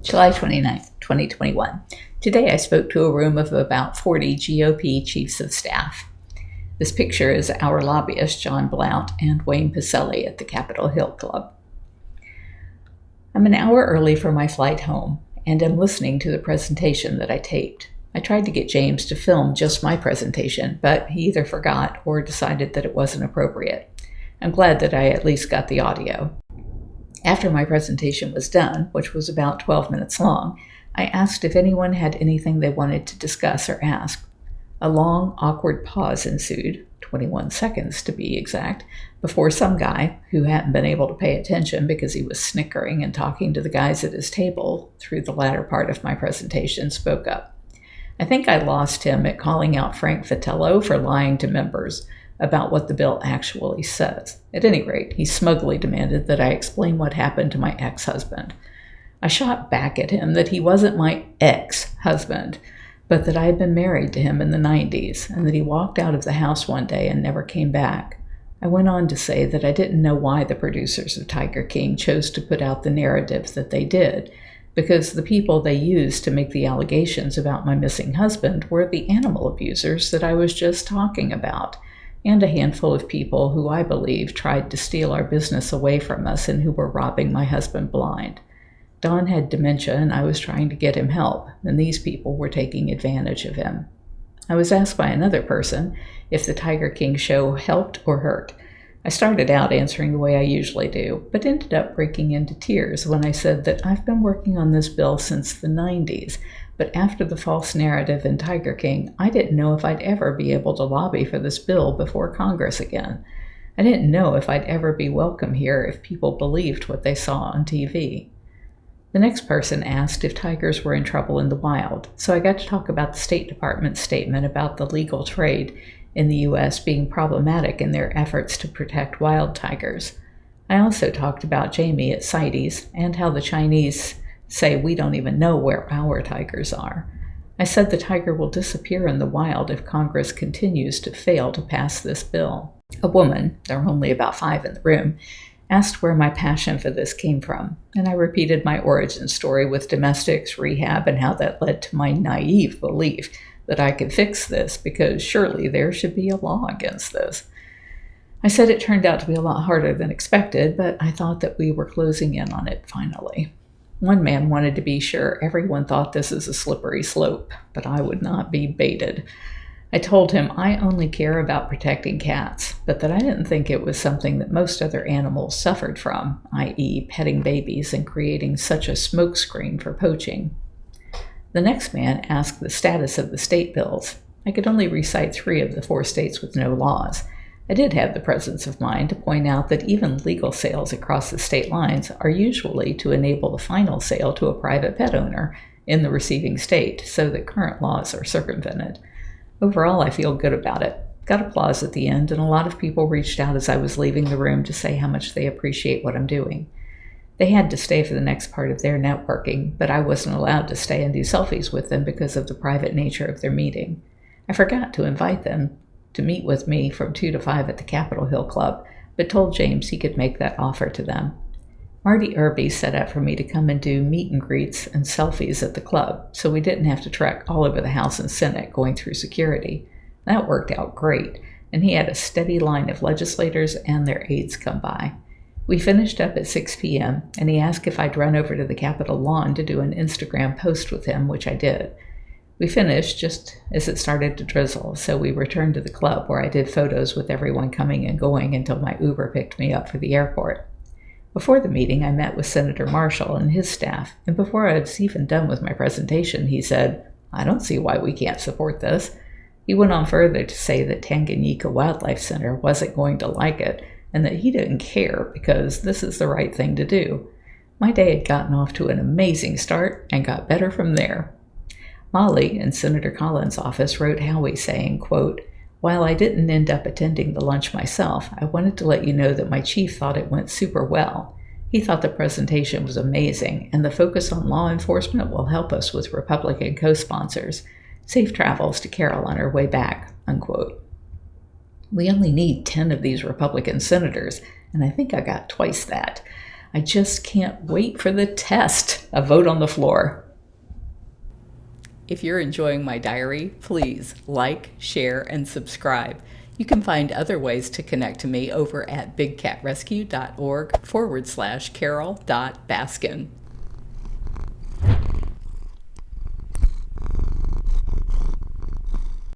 July 29th, 2021. Today I spoke to a room of about 40 GOP Chiefs of Staff. This picture is our lobbyists, John Blount and Wayne Pacelle at the Capitol Hill Club. I'm an hour early for my flight home, and am listening to the presentation that I taped. I tried to get James to film just my presentation, but he either forgot or decided that it wasn't appropriate. I'm glad that I at least got the audio. After my presentation was done, which was about 12 minutes long, I asked if anyone had anything they wanted to discuss or ask. A long, awkward pause ensued, 21 seconds to be exact, before some guy, who hadn't been able to pay attention because he was snickering and talking to the guys at his table through the latter part of my presentation, spoke up. I think I lost him at calling out Frank Vitello for lying to members about what the bill actually says. At any rate, he smugly demanded that I explain what happened to my ex-husband. I shot back at him that he wasn't my ex-husband, but that I had been married to him in the 90s, and that he walked out of the house one day and never came back. I went on to say that I didn't know why the producers of Tiger King chose to put out the narrative that they did, because the people they used to make the allegations about my missing husband were the animal abusers that I was just talking about, and a handful of people who I believe tried to steal our business away from us and who were robbing my husband blind. Don had dementia and I was trying to get him help, and these people were taking advantage of him. I was asked by another person if the Tiger King show helped or hurt. I started out answering the way I usually do, but ended up breaking into tears when I said that I've been working on this bill since the 90s, but after the false narrative in Tiger King, I didn't know if I'd ever be able to lobby for this bill before Congress again. I didn't know if I'd ever be welcome here if people believed what they saw on TV. The next person asked if tigers were in trouble in the wild, so I got to talk about the State Department's statement about the legal trade in the U.S. being problematic in their efforts to protect wild tigers. I also talked about Jamie at CITES and how the Chinese say we don't even know where our tigers are. I said the tiger will disappear in the wild if Congress continues to fail to pass this bill. A woman, there were only about 5 in the room, asked where my passion for this came from, and I repeated my origin story with domestics, rehab, and how that led to my naive belief that I could fix this because surely there should be a law against this. I said it turned out to be a lot harder than expected, but I thought that we were closing in on it finally. One man wanted to be sure everyone thought this is a slippery slope, but I would not be baited. I told him I only care about protecting cats, but that I didn't think it was something that most other animals suffered from, i.e. petting babies and creating such a smokescreen for poaching. The next man asked the status of the state bills. I could only recite 3 of the 4 states with no laws. I did have the presence of mind to point out that even legal sales across the state lines are usually to enable the final sale to a private pet owner in the receiving state, so that current laws are circumvented. Overall, I feel good about it. Got applause at the end, and a lot of people reached out as I was leaving the room to say how much they appreciate what I'm doing. They had to stay for the next part of their networking, but I wasn't allowed to stay and do selfies with them because of the private nature of their meeting. I forgot to invite them to meet with me from 2 to 5 at the Capitol Hill Club, but told James he could make that offer to them. Marty Irby set up for me to come and do meet and greets and selfies at the club, so we didn't have to trek all over the House and Senate going through security. That worked out great, and he had a steady line of legislators and their aides come by. We finished up at 6 p.m., and he asked if I'd run over to the Capitol lawn to do an Instagram post with him, which I did. We finished just as it started to drizzle, so we returned to the club where I did photos with everyone coming and going until my Uber picked me up for the airport. Before the meeting, I met with Senator Marshall and his staff, and before I was even done with my presentation, he said, "I don't see why we can't support this." He went on further to say that Tanganyika Wildlife Center wasn't going to like it, and that he didn't care because this is the right thing to do. My day had gotten off to an amazing start and got better from there. Molly in Senator Collins' office wrote Howie saying, quote, "While I didn't end up attending the lunch myself, I wanted to let you know that my chief thought it went super well. He thought the presentation was amazing, and the focus on law enforcement will help us with Republican co-sponsors. Safe travels to Carole on her way back," unquote. We only need 10 of these Republican senators, and I think I got twice that. I just can't wait for the test. A vote on the floor. If you're enjoying my diary, please like, share, and subscribe. You can find other ways to connect to me over at bigcatrescue.org/Carole.Baskin.